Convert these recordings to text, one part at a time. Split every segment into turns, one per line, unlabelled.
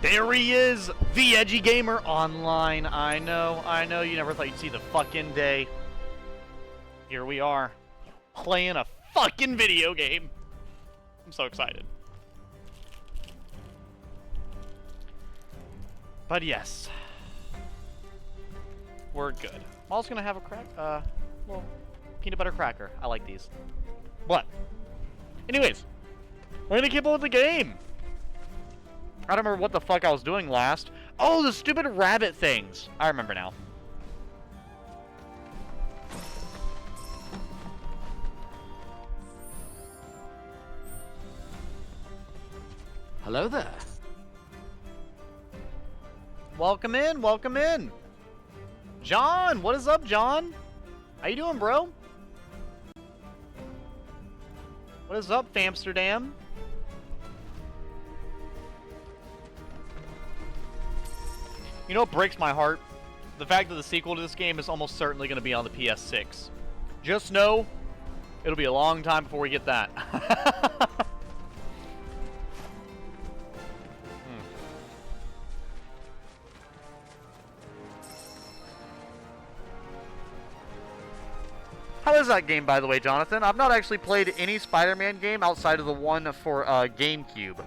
There he is, VII Gamer Online. I know, you never thought you'd see the fucking day. Here we are, playing a fucking video game. I'm so excited. But yes, we're good. I'm also gonna have a little peanut butter cracker. I like these. But, anyways, we're gonna keep on with the game. I don't remember what the fuck I was doing last. Oh, the stupid rabbit things. I remember now.
Hello there.
Welcome in, welcome in. John, what is up, John? How you doing, bro? What is up, Famsterdam? You know what breaks my heart? The fact that the sequel to this game is almost certainly going to be on the PS6. Just know, it'll be a long time before we get that. How is that game, by the way, Jonathan? I've not actually played any Spider-Man game outside of the one for GameCube.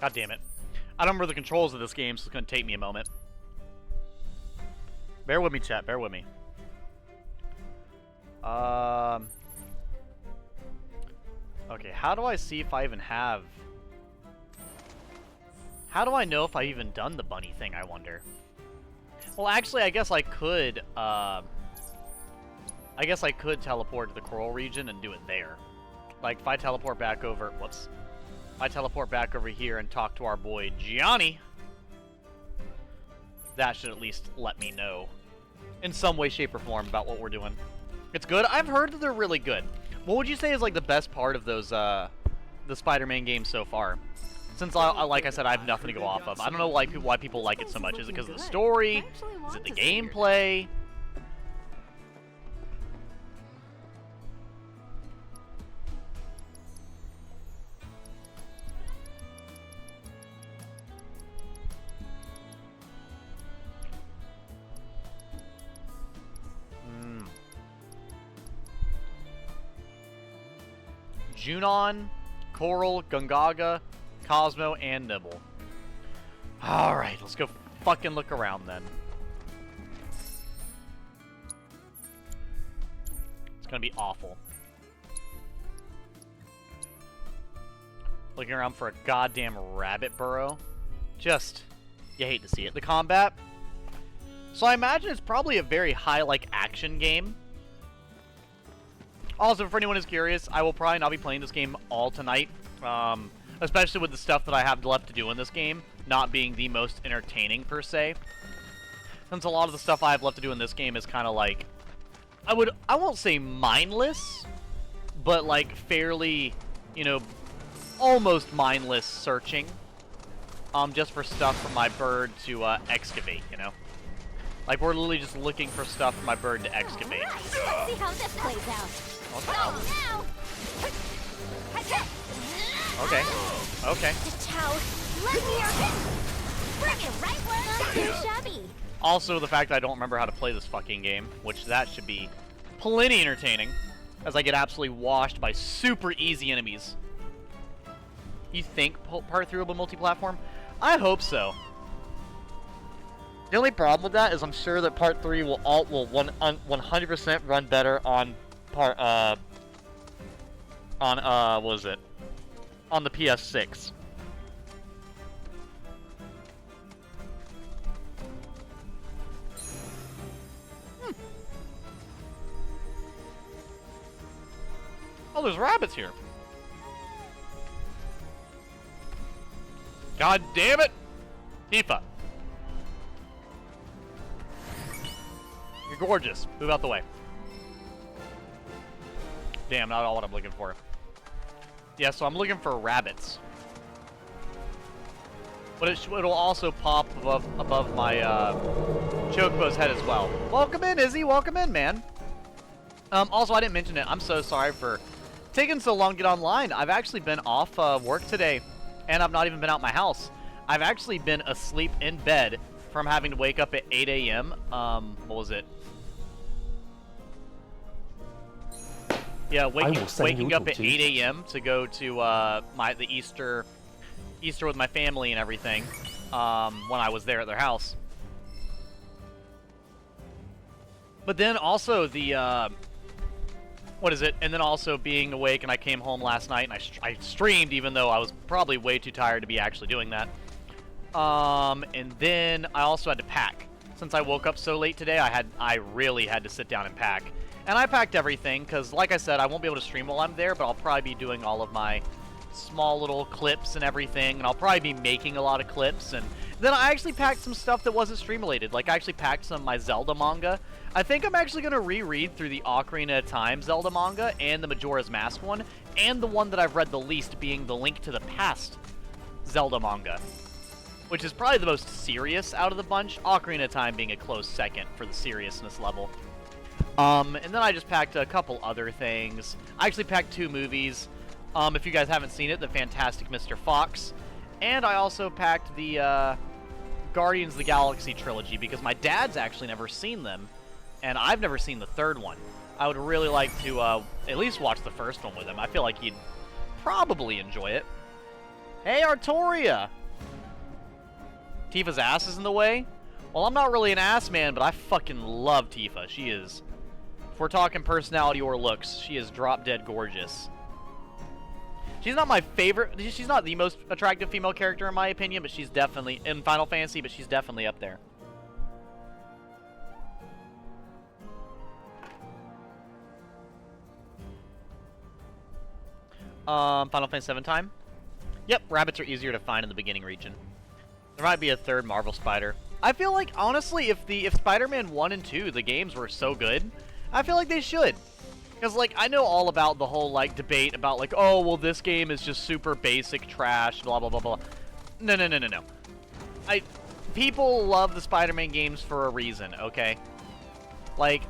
God damn it. I don't remember the controls of this game, so it's going to take me a moment. Bear with me, chat. Bear with me. Okay, how do I see if I even have... How do I know if I've even done the bunny thing, I wonder? Well, actually, I guess I could, I guess I could teleport to the coral region and do it there. Like, if I teleport back over... Whoops. If I teleport back over here and talk to our boy Johnny, that should at least let me know in some way, shape, or form about what we're doing. It's good? I've heard that they're really good. What would you say is like the best part of those, the Spider-Man games so far? Since, like I said, I have nothing to go off of. I don't know why people like it so much. Is it because of the story? Is it the gameplay? Junon, Coral, Gungaga, Cosmo, and Nibble. Alright, let's go fucking look around then. It's gonna be awful. Looking around for a goddamn rabbit burrow. Just, you hate to see it. The combat. So I imagine it's probably a very high, like, action game. Also, for anyone who's curious, I will probably not be playing this game all tonight. Especially with the stuff that I have left to do in this game not being the most entertaining, per se. Since a lot of the stuff I have left to do in this game is kind of like... I won't say mindless, but like fairly, you know, almost mindless searching. Just for stuff for my bird to excavate, you know? Like, we're literally just looking for stuff for my bird to excavate.
Right. Let's see how this plays out.
Okay. Okay. Also, the fact that I don't remember how to play this fucking game, which that should be plenty entertaining, as I get absolutely washed by super easy enemies. You think Part 3 will be multi-platform? I hope so. The only problem with that is I'm sure that Part 3 will 100% run better on what was it? On the PS6. Oh, there's rabbits here. God damn it! Tifa. You're gorgeous. Move out the way. Damn, not all what I'm looking for. Yeah, so I'm looking for rabbits. But it'll also pop above my Chocobo's head as well. Welcome in, Izzy. Welcome in, man. Also, I didn't mention it. I'm so sorry for taking so long to get online. I've actually been off work today, and I've not even been out my house. I've actually been asleep in bed from having to wake up at 8 a.m. What was it? Yeah, waking up at 8 a.m. to go to the Easter with my family and everything when I was there at their house. But then also the what is it? And then also being awake, and I came home last night and I streamed, even though I was probably way too tired to be actually doing that. And then I also had to pack. Since I woke up so late today, I really had to sit down and pack. And I packed everything because, like I said, I won't be able to stream while I'm there, but I'll probably be doing all of my small little clips and everything, and I'll probably be making a lot of clips. And then I actually packed some stuff that wasn't stream related. Like, I actually packed some of my Zelda manga. I think I'm actually going to reread through the Ocarina of Time Zelda manga and the Majora's Mask one, and the one that I've read the least being the Link to the Past Zelda manga, which is probably the most serious out of the bunch, Ocarina of Time being a close second for the seriousness level. And then I just packed a couple other things. I actually packed 2 movies. If you guys haven't seen it, The Fantastic Mr. Fox. And I also packed the Guardians of the Galaxy trilogy because my dad's actually never seen them, and I've never seen the third one. I would really like to at least watch the first one with him. I feel like he'd probably enjoy it. Hey, Artoria! Tifa's ass is in the way? Well, I'm not really an ass man, but I fucking love Tifa. She is, if we're talking personality or looks, she is drop-dead gorgeous. She's not my favorite, she's not the most attractive female character in my opinion, but she's definitely, in Final Fantasy, but she's definitely up there. Final Fantasy VII time? Yep, rabbits are easier to find in the beginning region. There might be a third Marvel Spider. I feel like, honestly, if Spider-Man 1 and 2, the games, were so good, I feel like they should. Because, like, I know all about the whole, like, debate about, like, oh, well, this game is just super basic trash, blah, blah, blah, blah. No. People love the Spider-Man games for a reason, okay? Like,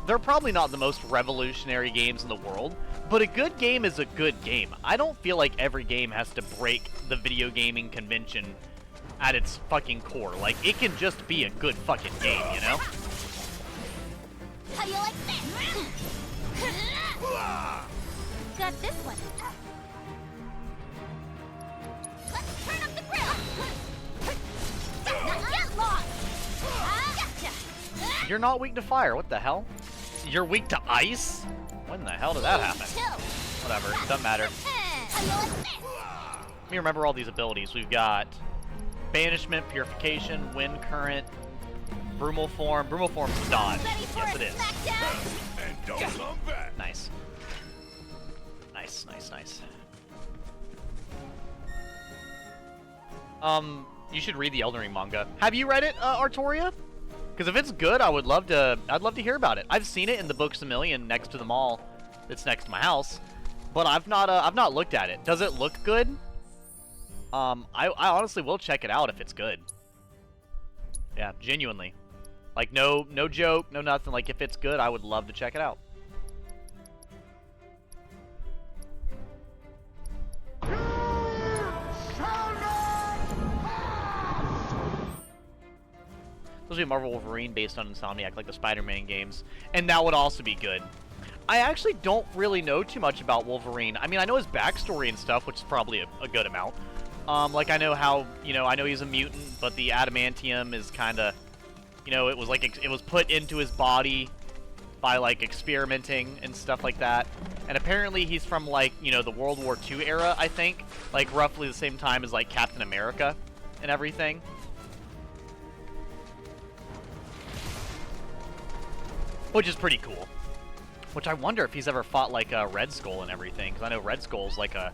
they're probably not the most revolutionary games in the world, but a good game is a good game. I don't feel like every game has to break the video gaming convention at its fucking core. Like, it can just be a good fucking game, you know?
How you like this? Got this one. Let's turn up the grill. Now get lost. Gotcha.
You're not weak to fire. What the hell? You're weak to ice? When the hell did that happen? Whatever. Doesn't matter. Let me remember all these abilities. We've got Banishment, Purification, Wind Current, Brumal Form. Brumal Form's dodge. Yes, it is. Nice. Nice. You should read the Elden Ring manga. Have you read it, Artoria? Because if it's good, I'd love to hear about it. I've seen it in the Books A Million next to the mall that's next to my house, but I've not looked at it. Does it look good? I honestly will check it out if it's good. Yeah, genuinely. Like, no joke, no nothing. Like, if it's good, I would love to check it out. Supposed to be Marvel Wolverine based on Insomniac, like the Spider-Man games, and that would also be good. I actually don't really know too much about Wolverine. I mean, I know his backstory and stuff, which is probably a good amount. Like, I know how, I know he's a mutant, but the adamantium is kind of, it was like, it was put into his body by, like, experimenting and stuff like that. And apparently he's from, like, the World War II era, I think. Like, roughly the same time as, like, Captain America and everything. Which is pretty cool. Which I wonder if he's ever fought, like, a Red Skull and everything. Because I know Red Skull's, like, a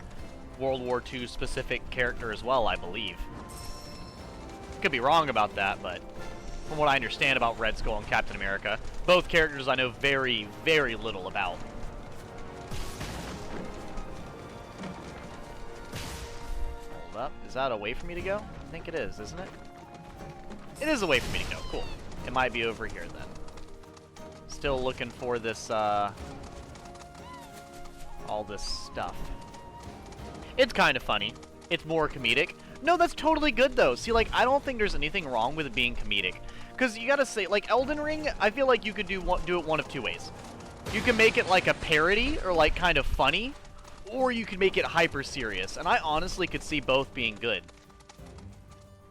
World War II specific character as well, I believe. Could be wrong about that, but from what I understand about Red Skull and Captain America. Both characters I know very, very little about. Hold up. Is that a way for me to go? I think it is, isn't it? It is a way for me to go. Cool. It might be over here then. Still looking for this, all this stuff. It's kind of funny. It's more comedic. No, that's totally good, though. See, like, I don't think there's anything wrong with it being comedic. Because you gotta say, like, Elden Ring, I feel like you could do it one of two ways. You can make it, like, a parody, or, like, kind of funny, or you can make it hyper serious. And I honestly could see both being good.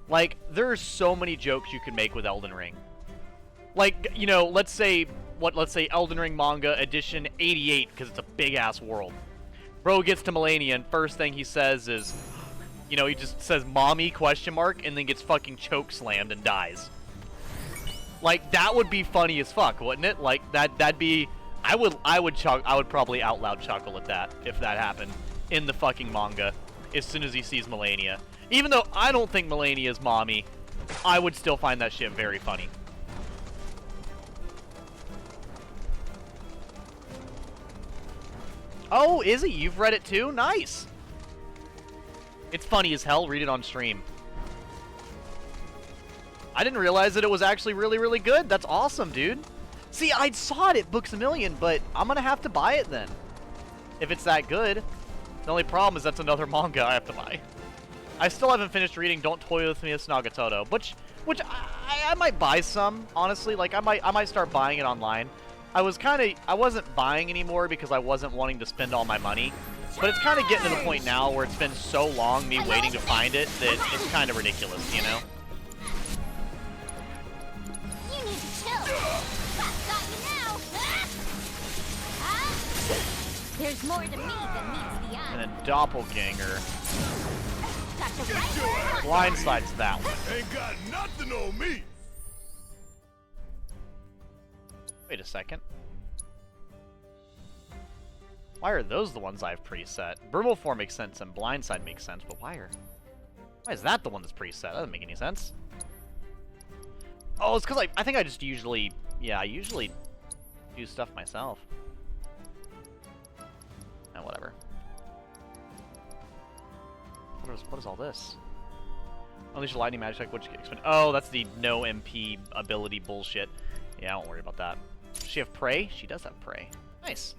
Like, there are so many jokes you can make with Elden Ring. Like, you know, let's say Elden Ring manga edition 88, because it's a big-ass world. Bro gets to Melania, and first thing he says is, you know, he just says, "Mommy?" question mark, and then gets fucking choke slammed and dies. Like, that would be funny as fuck, wouldn't it? Like, that'd be, I would probably out loud chuckle at that, if that happened, in the fucking manga, as soon as he sees Melania. Even though I don't think Melania's mommy, I would still find that shit very funny. Oh, is it? You've read it too? Nice! It's funny as hell. Read it on stream. I didn't realize that it was actually really, really good. That's awesome, dude. See, I saw it at Books A Million, but I'm gonna have to buy it then. If it's that good. The only problem is that's another manga I have to buy. I still haven't finished reading Don't Toy With Me, It's Nagatoro, which I might buy some, honestly. Like, I might start buying it online. I wasn't buying anymore because I wasn't wanting to spend all my money. But it's kind of getting to the point now where it's been so long me waiting to find it that it's kind of ridiculous, you know?
You need to chill. Got you now. There's more to me than meets the eye.
And then Doppelganger
Got the right one.
blindsides that one.
Ain't got nothing on me.
Wait a second. Why are those the ones I've preset? Verbal Form makes sense and Blindside makes sense, but why is that the one that's preset? That doesn't make any sense. Oh, it's because I think I just usually, yeah, I usually do stuff myself. Oh, whatever. What is all this? Unleash lightning magic, which expend. Oh, that's the no MP ability bullshit. Yeah, I won't worry about that. Does she have prey? She does have prey. Nice.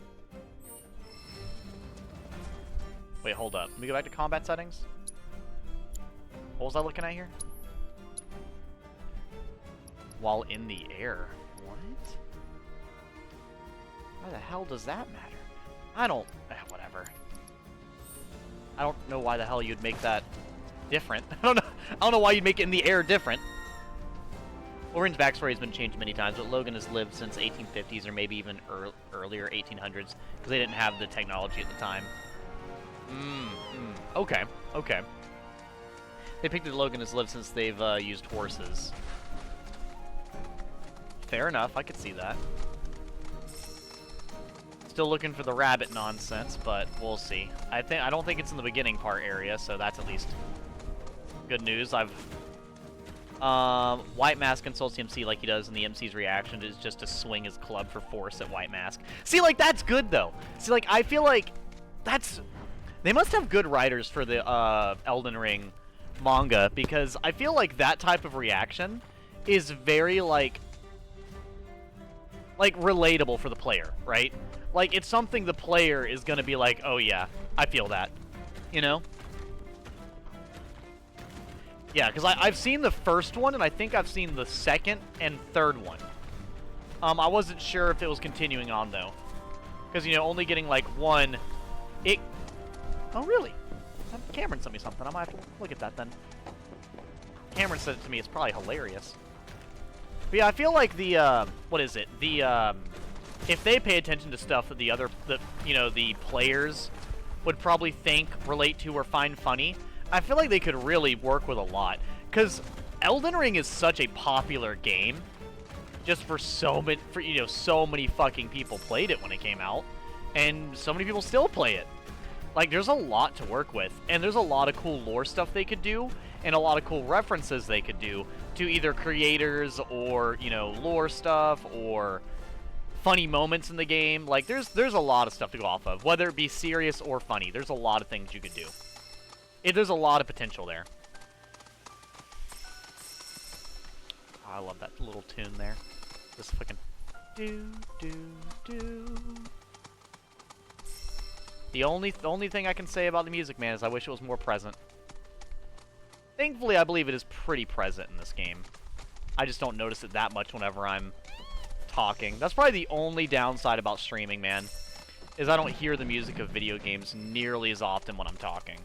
Wait, hold up. Let me go back to combat settings. What was I looking at here? While in the air. What? Why the hell does that matter? I don't... whatever. I don't know why the hell you'd make that different. I don't know why you'd make it in the air different. Wolverine's backstory has been changed many times, but Logan has lived since 1850s or maybe even earlier 1800s because they didn't have the technology at the time. Okay, okay. They picked that Logan has lived since they've used horses. Fair enough, I could see that. Still looking for the rabbit nonsense, but we'll see. I don't think it's in the beginning part area, so that's at least good news. White Mask consults the MC like he does, and the MC's reaction is just to swing his club for force at White Mask. See, like, that's good, though. See, like, I feel like that's... They must have good writers for the Elden Ring manga, because I feel like that type of reaction is very, like relatable for the player, right? Like, it's something the player is going to be like, oh yeah, I feel that, you know? Yeah, because I've seen the first one, and I think I've seen the second and third one. I wasn't sure if it was continuing on, though. Because, you know, only getting, like, one... Oh, really? Cameron sent me something. I might have to look at that, then. Cameron said it to me. It's probably hilarious. But yeah, I feel like the, what is it? The, if they pay attention to stuff that the players would probably think, relate to, or find funny, I feel like they could really work with a lot. Because Elden Ring is such a popular game, just for so many fucking people played it when it came out, and so many people still play it. Like, there's a lot to work with, and there's a lot of cool lore stuff they could do, and a lot of cool references they could do to either creators or, you know, lore stuff or funny moments in the game. Like, there's a lot of stuff to go off of, whether it be serious or funny. There's a lot of things you could do. There's a lot of potential there. Oh, I love that little tune there. This fucking do do do. The only thing I can say about the music, man, is I wish it was more present. Thankfully, I believe it is pretty present in this game. I just don't notice it that much whenever I'm talking. That's probably the only downside about streaming, man, is I don't hear the music of video games nearly as often when I'm talking.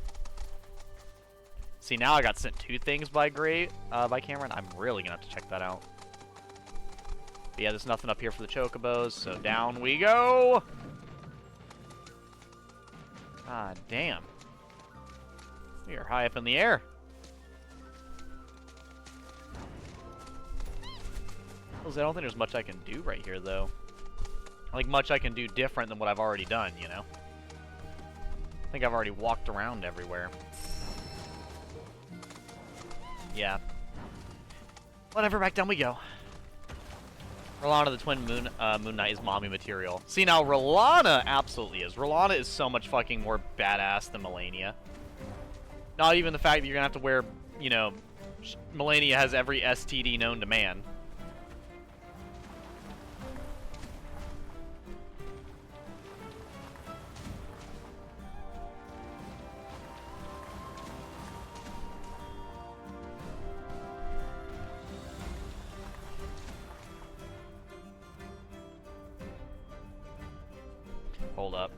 See, now I got sent 2 things by Cameron. I'm really gonna have to check that out. But yeah, there's nothing up here for the chocobos, so down we go! Ah, damn. We are high up in the air. I don't think there's much I can do right here, though. Like, much I can do different than what I've already done, you know? I think I've already walked around everywhere. Yeah. Whatever, back down we go. Rolana the Twin Moon Knight is mommy material. See, now, Rolana absolutely is. Rolana is so much fucking more badass than Melania. Not even the fact that you're gonna have to wear, you know, Melania has every STD known to man. Hold up.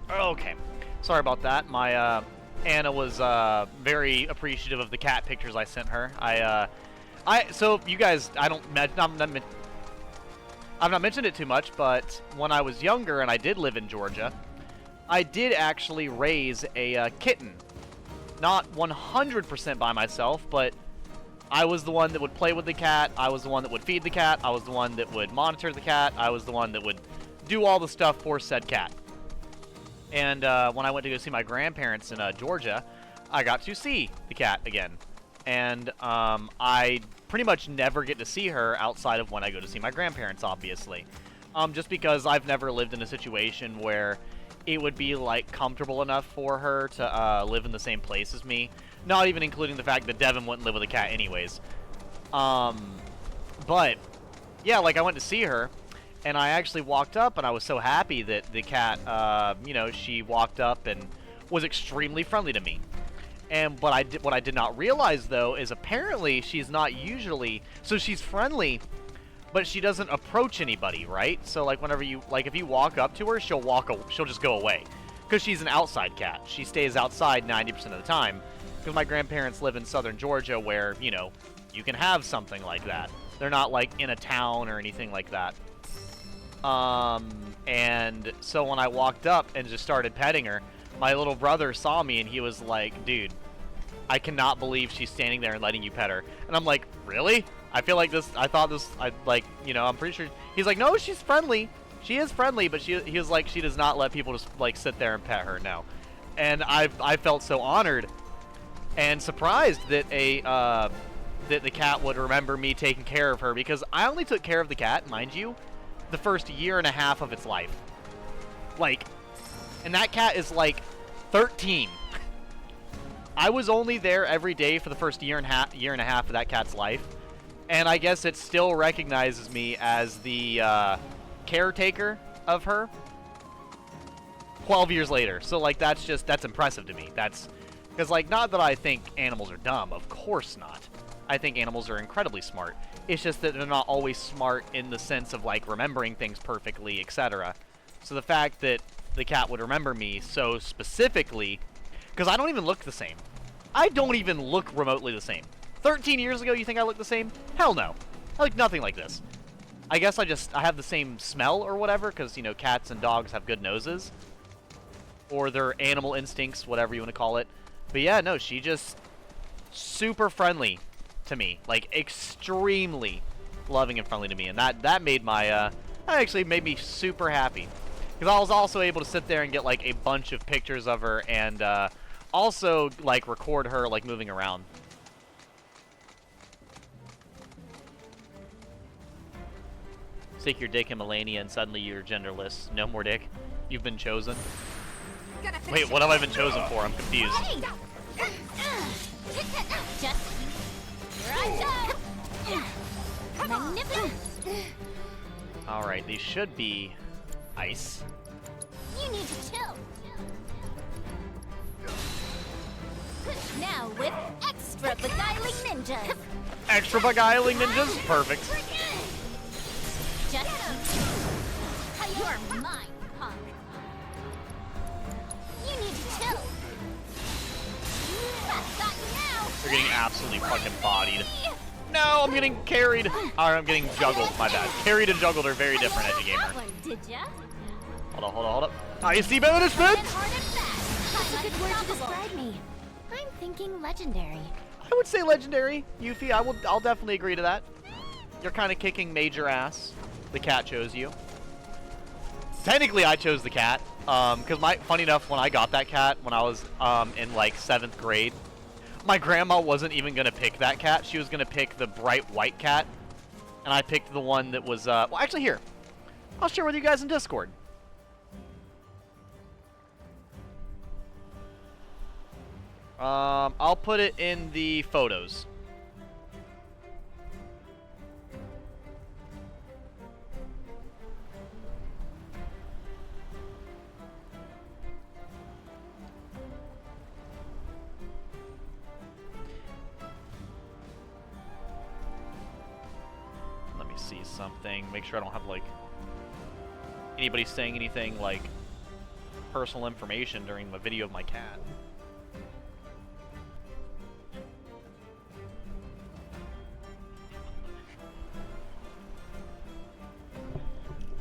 Okay. Sorry about that. My, Anna was very appreciative of the cat pictures I sent her. So you guys, I've not mentioned it too much, but when I was younger and I did live in Georgia, I did actually raise a kitten. Not 100% by myself, but I was the one that would play with the cat. I was the one that would feed the cat. I was the one that would monitor the cat. I was the one that would do all the stuff for said cat. And when I went to go see my grandparents in Georgia, I got to see the cat again. And I pretty much never get to see her outside of when I go to see my grandparents, obviously. Just because I've never lived in a situation where it would be, like, comfortable enough for her to live in the same place as me. Not even including the fact that Devin wouldn't live with a cat anyways. But, yeah, like, I went to see her. And I actually walked up, and I was so happy that the cat, you know, she walked up and was extremely friendly to me. And what I did not realize, though, is apparently she's not usually... So she's friendly, but she doesn't approach anybody, right? So, like, whenever you... Like, if you walk up to her, she'll just go away. Because she's an outside cat. She stays outside 90% of the time. Because my grandparents live in southern Georgia where, you know, you can have something like that. They're not, like, in a town or anything like that. And so when I walked up and just started petting her, my little brother saw me and he was like, dude, I cannot believe she's standing there and letting you pet her. And I'm like, really? I feel like this, you know, I'm pretty sure. He's like, no, she's friendly. She is friendly, but he was like, she does not let people just, like, sit there and pet her, no. And I felt so honored and surprised that that the cat would remember me taking care of her, because I only took care of the cat, mind you, the first 1.5 years of its life. Like, and that cat is like 13. I was only there every day for the first year and a half of that cat's life. And I guess it still recognizes me as the caretaker of her 12 years later. So, like, that's impressive to me. That's because, like, not that I think animals are dumb. Of course not. I think animals are incredibly smart. It's just that they're not always smart in the sense of, like, remembering things perfectly, etc. So the fact that the cat would remember me so specifically, because I don't even look the same. I don't even look remotely the same. 13 years ago, you think I look the same? Hell no. I look nothing like this. I guess I have the same smell or whatever, because, you know, cats and dogs have good noses. Or their animal instincts, whatever you want to call it. But yeah, no, she just super friendly to me. Like, extremely loving and friendly to me. And that made my, that actually made me super happy. Because I was also able to sit there and get, like, a bunch of pictures of her and, also, like, record her, like, moving around. Stick your dick in Melania and suddenly you're genderless. No more dick. You've been chosen. Wait, what have I been chosen for? I'm confused.
Just magnificent.
Alright, these should be ice.
You need to chill. Now with extra beguiling ninjas.
Extra beguiling ninjas? Perfect.
Just you're mine, punk. You need to chill. I've got you now.
They're getting absolutely fucking bodied. No, I'm getting carried. Alright, I'm getting juggled. My bad. Carried and juggled are very different, Edgy Gamer.
That one, did ya?
Hold up. Icy banishment!
That's a good word to describe me. I'm thinking legendary.
I would say legendary, Yuffie. I'll definitely agree to that. You're kind of kicking major ass. The cat chose you. Technically, I chose the cat. Because funny enough, when I got that cat, when I was in like 7th grade, my grandma wasn't even gonna pick that cat. She was gonna pick the bright white cat, and I picked the one that was well, actually here, I'll share with you guys in Discord. I'll put it in the photos. Let me see something. Make sure I don't have, like, anybody saying anything, like, personal information during the video of my cat.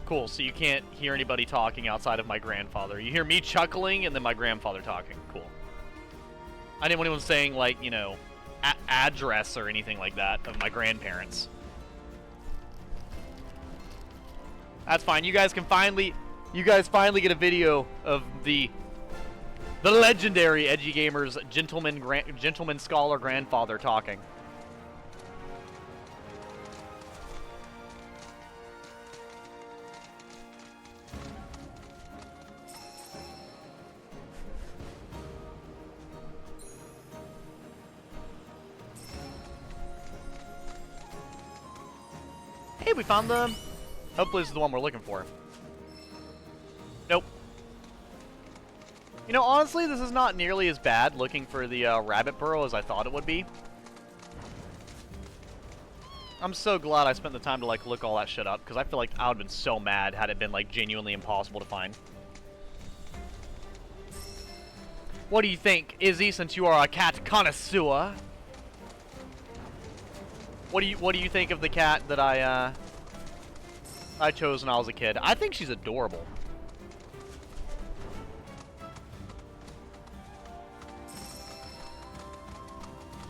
Cool, so you can't hear anybody talking outside of my grandfather. You hear me chuckling and then my grandfather talking. Cool. I didn't want anyone saying, like, you know, address or anything like that of my grandparents. That's fine. You guys finally get a video of the legendary Edgy Gamer's gentleman scholar grandfather talking. Hey, we found the... Hopefully this is the one we're looking for. Nope. You know, honestly, this is not nearly as bad looking for the rabbit burrow as I thought it would be. I'm so glad I spent the time to, like, look all that shit up, because I feel like I would have been so mad had it been, like, genuinely impossible to find. What do you think, Izzy, since you are a cat connoisseur? What do you think of the cat that I chose when I was a kid? I think she's adorable.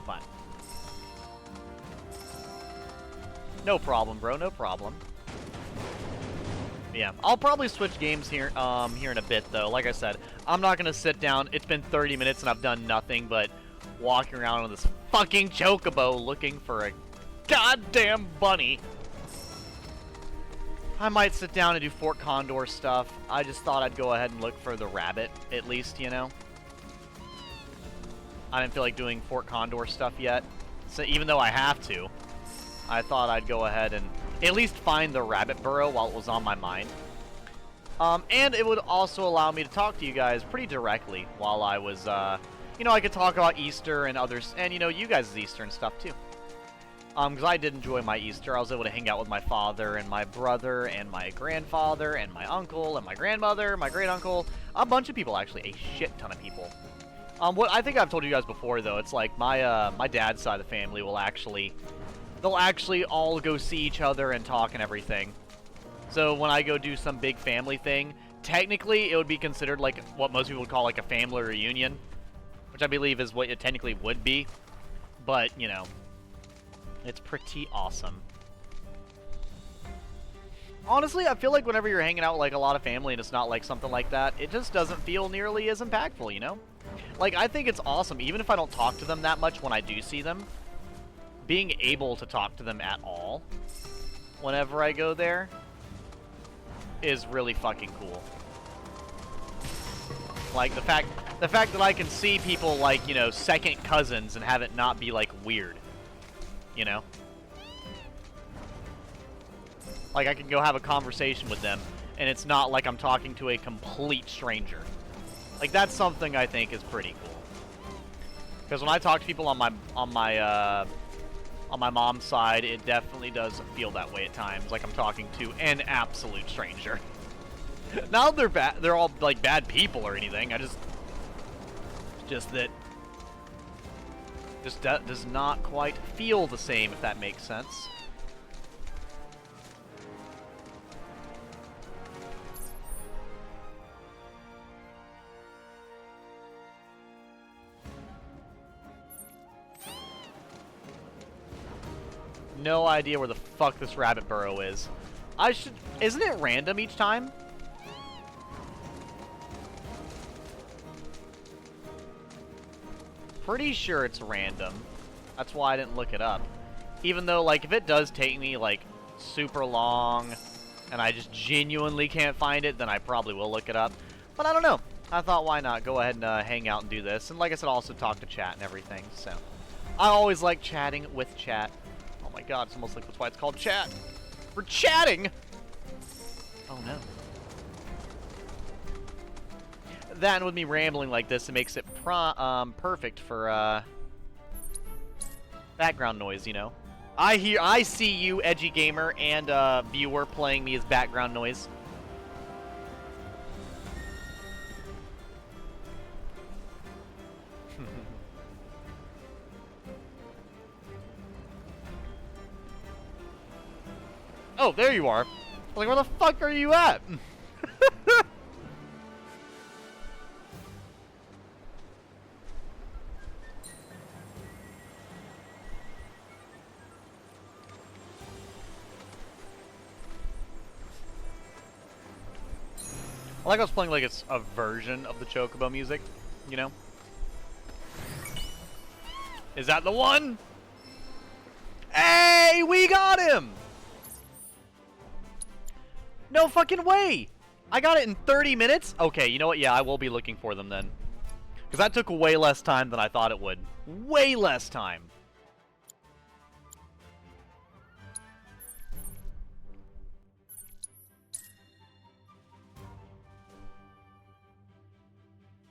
Fine. No problem, bro. No problem. Yeah, I'll probably switch games here here in a bit, though. Like I said, I'm not gonna sit down. It's been 30 minutes and I've done nothing but walking around on this fucking chocobo looking for a goddamn bunny. I might sit down and do Fort Condor stuff. I just thought I'd go ahead and look for the rabbit, at least, you know? I didn't feel like doing Fort Condor stuff yet. So even though I have to, I thought I'd go ahead and at least find the rabbit burrow while it was on my mind. And it would also allow me to talk to you guys pretty directly while I was, you know, I could talk about Easter and others, and, you know, you guys' Easter and stuff, too. Because I did enjoy my Easter. I was able to hang out with my father and my brother and my grandfather and my uncle and my grandmother, my great-uncle. A bunch of people, actually. A shit ton of people. What I think I've told you guys before, though, it's like my dad's side of the family will actually... they'll actually all go see each other and talk and everything. So when I go do some big family thing, technically it would be considered like what most people would call like a family reunion, which I believe is what it technically would be. But, you know, it's pretty awesome. Honestly, I feel like whenever you're hanging out with like a lot of family and it's not like something like that, it just doesn't feel nearly as impactful, you know? Like, I think it's awesome, even if I don't talk to them that much when I do see them, being able to talk to them at all whenever I go there is really fucking cool. Like, the fact that I can see people like, you know, second cousins and have it not be like weird, you know? Like, I can go have a conversation with them, and it's not like I'm talking to a complete stranger. Like, that's something I think is pretty cool. Because when I talk to people on my mom's side, it definitely does feel that way at times. Like I'm talking to an absolute stranger. Not that they're all like bad people or anything. Just that does not quite feel the same, if that makes sense. No idea where the fuck this rabbit burrow is. Isn't it random each time? Pretty sure it's random. That's why I didn't look it up. Even though, like, if it does take me, like, super long, and I just genuinely can't find it, then I probably will look it up. But I don't know. I thought, why not? Go ahead and hang out and do this. And like I said, also talk to chat and everything, so. I always like chatting with chat. Oh my god, it's almost like that's why it's called chat. We're chatting! Oh no. That and with me rambling like this, it makes it perfect for background noise, you know. I see you, edgy gamer, and viewer playing me as background noise. Oh, there you are. Like, where the fuck are you at? I like I was playing like it's a version of the Chocobo music, you know? Is that the one? Hey, we got him! No fucking way! I got it in 30 minutes? Okay, you know what? Yeah, I will be looking for them then. Because that took way less time than I thought it would. Way less time.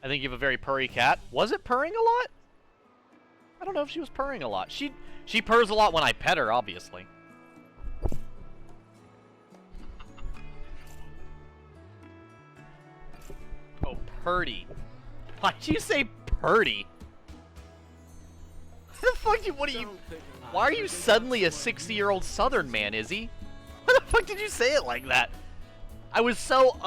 I think you have a very purry cat. Was it purring a lot? I don't know if she was purring a lot. She purrs a lot when I pet her, obviously. Oh, purdy. Why'd you say purdy? What the fuck? What are you? Why are you suddenly a 60-year-old Southern man, Izzy? Why the fuck did you say it like that? I was so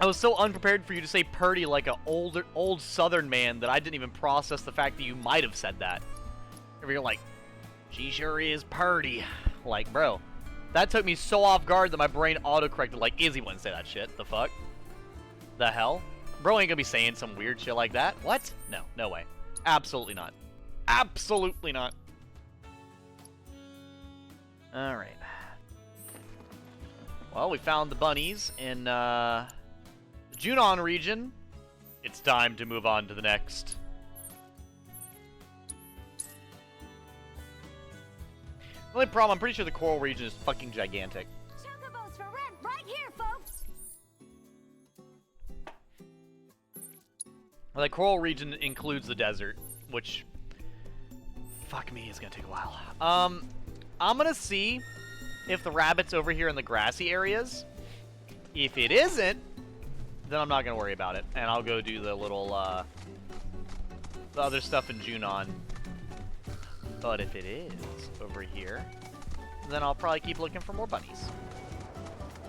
I was so unprepared for you to say purdy like an old Southern man that I didn't even process the fact that you might have said that. You're like, she sure is purdy. Like, bro, that took me so off guard that my brain auto-corrected like, Izzy wouldn't say that shit. The fuck? The hell? Bro ain't gonna be saying some weird shit like that. What? No, no way. Absolutely not. Absolutely not. Alright. Well, we found the bunnies in, Junon region. It's time to move on to the next. The only problem, I'm pretty sure the coral region is fucking gigantic.
Chocobos for rent right here, folks.
Well, the coral region includes the desert, which, fuck me, is gonna take a while. I'm gonna see if the rabbit's over here in the grassy areas. If it isn't, then I'm not gonna worry about it, and I'll go do the little the other stuff in Junon. But if it is over here, then I'll probably keep looking for more bunnies.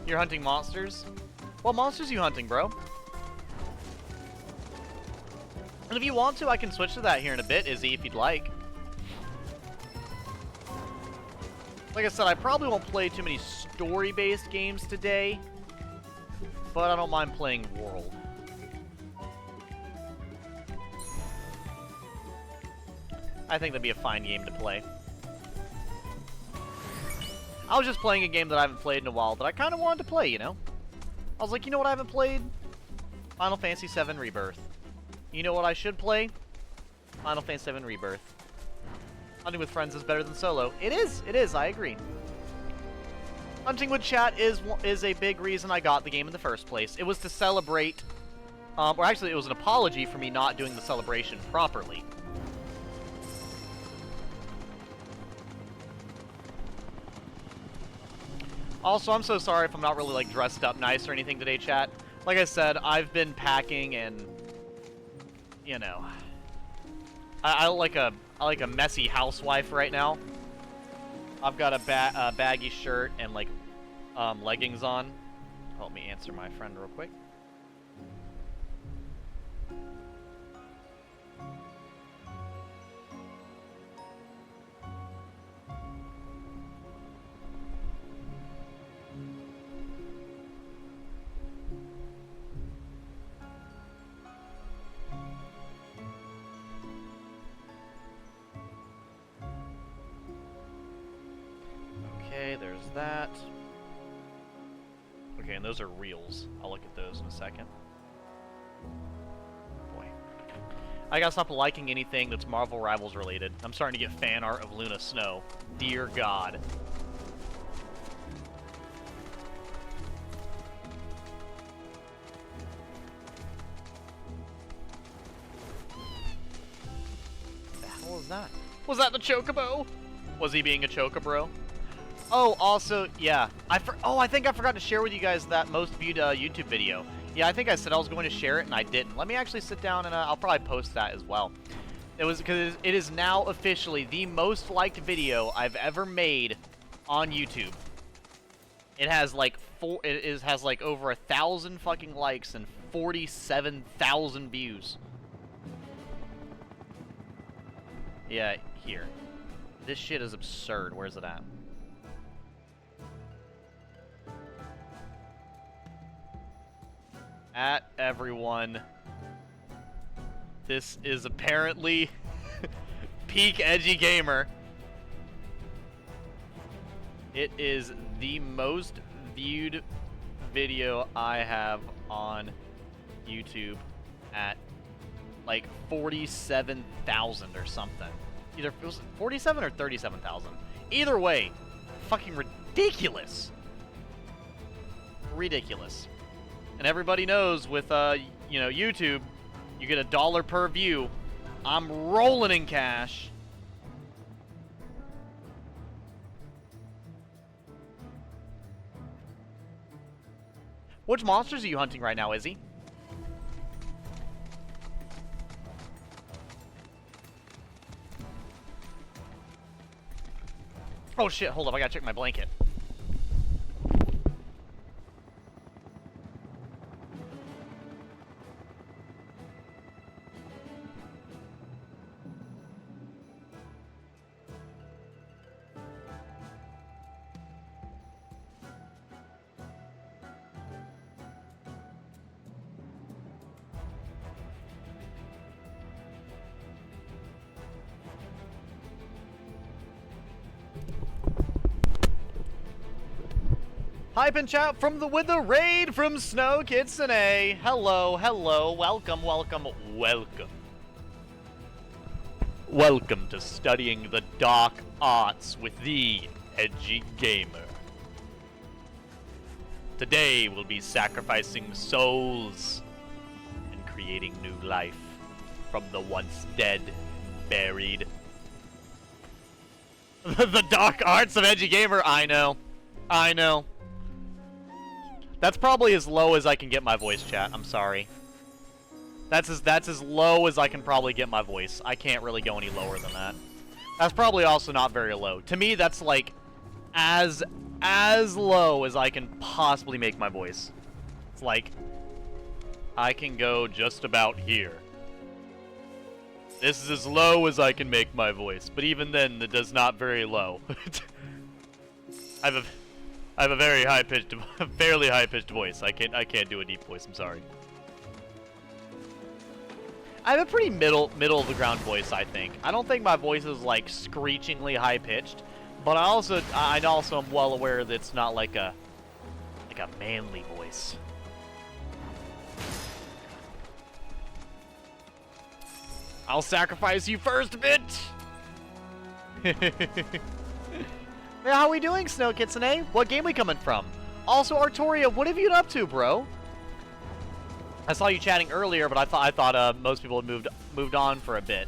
You're hunting monsters? What monsters are you hunting, bro? And if you want to, I can switch to that here in a bit, Izzy, if you'd like. Like I said, I probably won't play too many story-based games today, but I don't mind playing World. I think that'd be a fine game to play. I was just playing a game that I haven't played in a while that I kind of wanted to play, you know? I was like, you know what I haven't played? Final Fantasy VII Rebirth. You know what I should play? Final Fantasy VII Rebirth. Hunting with friends is better than solo. It is, I agree. Hunting with chat is a big reason I got the game in the first place. It was to celebrate, or actually it was an apology for me not doing the celebration properly. Also, I'm so sorry if I'm not really, like, dressed up nice or anything today, chat. Like I said, I've been packing and, you know, I like a messy housewife right now. I've got a baggy shirt and, like, leggings on. Help me answer my friend real quick. Okay, there's that. Okay, and those are reels. I'll look at those in a second. Boy. I gotta stop liking anything that's Marvel Rivals related. I'm starting to get fan art of Luna Snow. Dear God. What the hell is that? Was that the Chocobo? Was he being a Chocobro? Oh, also, yeah. I think I forgot to share with you guys that most viewed YouTube video. Yeah, I think I said I was going to share it, and I didn't. Let me actually sit down, and I'll probably post that as well. It was because it is now officially the most liked video I've ever made on YouTube. It has like has like over 1,000 fucking likes and 47,000 views. Yeah, here. This shit is absurd. Where's it at? At everyone, this is apparently peak edgy gamer. It is the most viewed video I have on YouTube at like 47,000 or something. Either it was 47 or 37,000. Either way, fucking ridiculous. Ridiculous. And everybody knows with, you know, YouTube, you get $1 per view. I'm rolling in cash. Which monsters are you hunting right now, Izzy? Oh shit, hold up, I gotta check my blanket. Hype and chat from with the raid from Snow Kitsune. Hello, hello, welcome, welcome, welcome. Welcome to studying the dark arts with the edgy gamer. Today we'll be sacrificing souls and creating new life from the once dead, buried. The dark arts of edgy gamer. I know. I know. That's probably as low as I can get my voice chat. I'm sorry. That's as low as I can probably get my voice. I can't really go any lower than that. That's probably also not very low. To me, that's like as low as I can possibly make my voice. It's like I can go just about here. This is as low as I can make my voice, but even then, it does not very low. I have a very high-pitched, fairly high-pitched voice. I can't do a deep voice. I'm sorry. I have a pretty middle of the ground voice, I think. I don't think my voice is like screechingly high-pitched, but I also am well aware that it's not like a manly voice. I'll sacrifice you first, bitch! Hey, how we doing, Snow Kitsune? What game we coming from? Also, Artoria, what have you been up to, bro? I saw you chatting earlier, but I thought most people had moved on for a bit.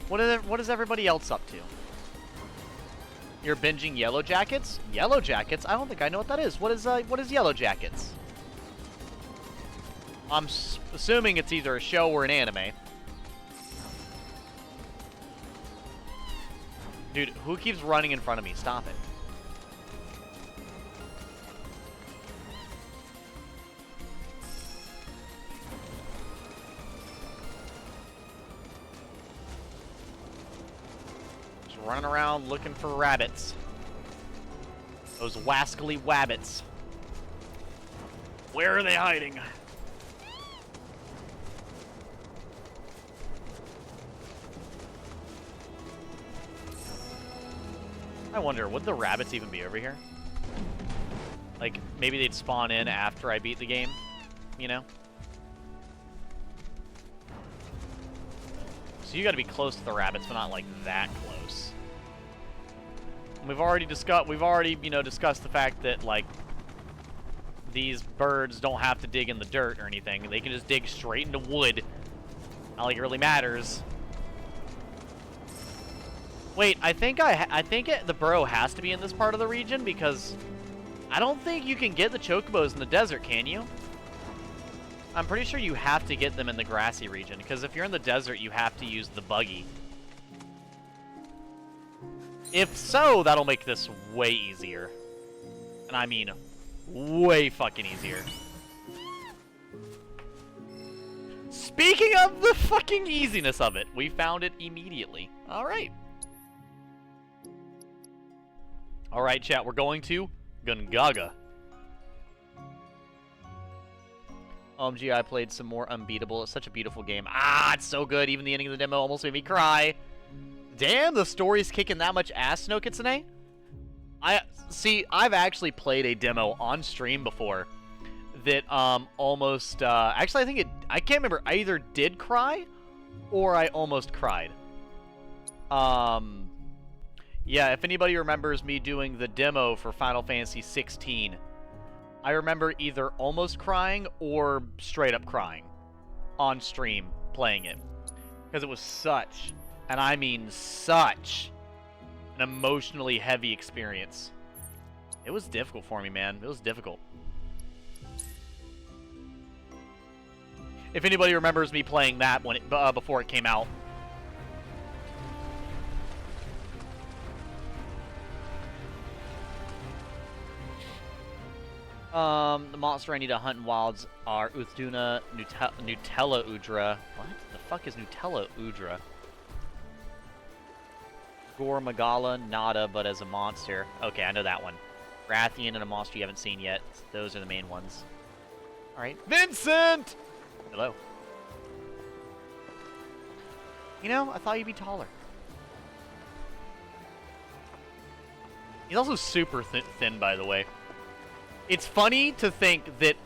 What is everybody else up to? You're binging Yellow Jackets? Yellow Jackets? I don't think I know what that is. What is Yellow Jackets? I'm assuming it's either a show or an anime. Dude, who keeps running in front of me? Stop it. Just running around looking for rabbits. Those wascally wabbits. Where are they hiding? I wonder, would the rabbits even be over here? Like, maybe they'd spawn in after I beat the game, you know? So you gotta be close to the rabbits, but not like that close. And we've already discussed the fact that like these birds don't have to dig in the dirt or anything. They can just dig straight into wood. Not like it really matters. Wait, I think the burrow has to be in this part of the region because I don't think you can get the chocobos in the desert, can you? I'm pretty sure you have to get them in the grassy region because if you're in the desert, you have to use the buggy. If so, that'll make this way easier. And I mean, way fucking easier. Speaking of the fucking easiness of it, we found it immediately. All right. Alright, chat, we're going to Gungaga. OMG, I played some more Unbeatable. It's such a beautiful game. Ah, it's so good. Even the ending of the demo almost made me cry. Damn, the story's kicking that much ass, Snow Kitsune? I've actually played a demo on stream before that almost actually I can't remember. I either did cry or I almost cried. Yeah, if anybody remembers me doing the demo for Final Fantasy 16, I remember either almost crying or straight up crying on stream playing it. Because it was such, and I mean such, an emotionally heavy experience. It was difficult for me, man. It was difficult. If anybody remembers me playing that when before it came out. The monster I need to hunt in wilds are Uthduna, Nutella Udra. What the fuck is Nutella Udra? Gore Magala, Nada, but as a monster. Okay, I know that one. Rathian and a monster you haven't seen yet. Those are the main ones. Alright. Vincent! Hello. You know, I thought you'd be taller. He's also super thin, by the way. It's funny to think that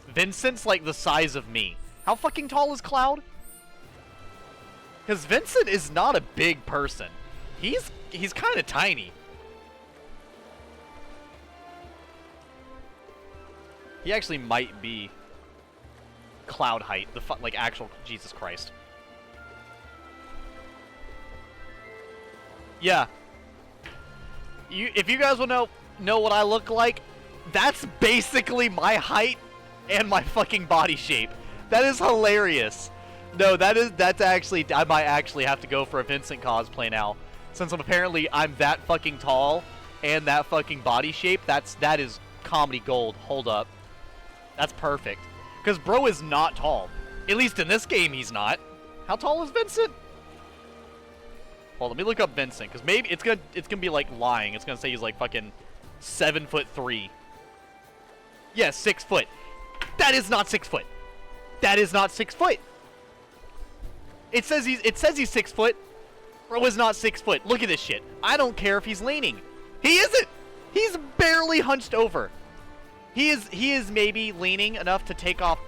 Vincent's like the size of me. How fucking tall is Cloud? Because Vincent is not a big person. He's kind of tiny. He actually might be Cloud height. Like actual Jesus Christ. Yeah. If you guys will know, know what I look like? That's basically my height and my fucking body shape. That is hilarious. No, that's actually, I might actually have to go for a Vincent cosplay now. Since I'm that fucking tall and that fucking body shape, that is comedy gold. Hold up. That's perfect. Because bro is not tall. At least in this game, he's not. How tall is Vincent? Well, let me look up Vincent, because maybe it's gonna be like lying. It's gonna say he's like fucking 7'3". Yes, 6 foot. That is not 6 foot. That is not 6 foot. It says he's 6 foot. Bro is not 6 foot. Look at this shit. I don't care if he's leaning. He isn't. He's barely hunched over. He is maybe leaning enough to take off,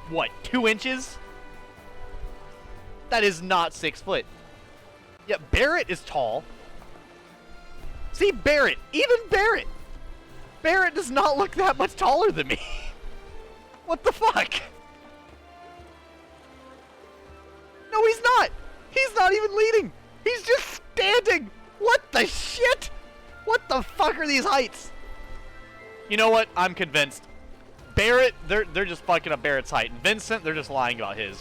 what, 2 inches? That is not 6 foot. Yeah, Barrett is tall. See, Barrett. Even Barrett. Barrett does not look that much taller than me. What the fuck? No, he's not. He's not even leaning. He's just standing. What the shit? What the fuck are these heights? You know what? I'm convinced. Barrett, they're just fucking up Barrett's height. And Vincent, they're just lying about his.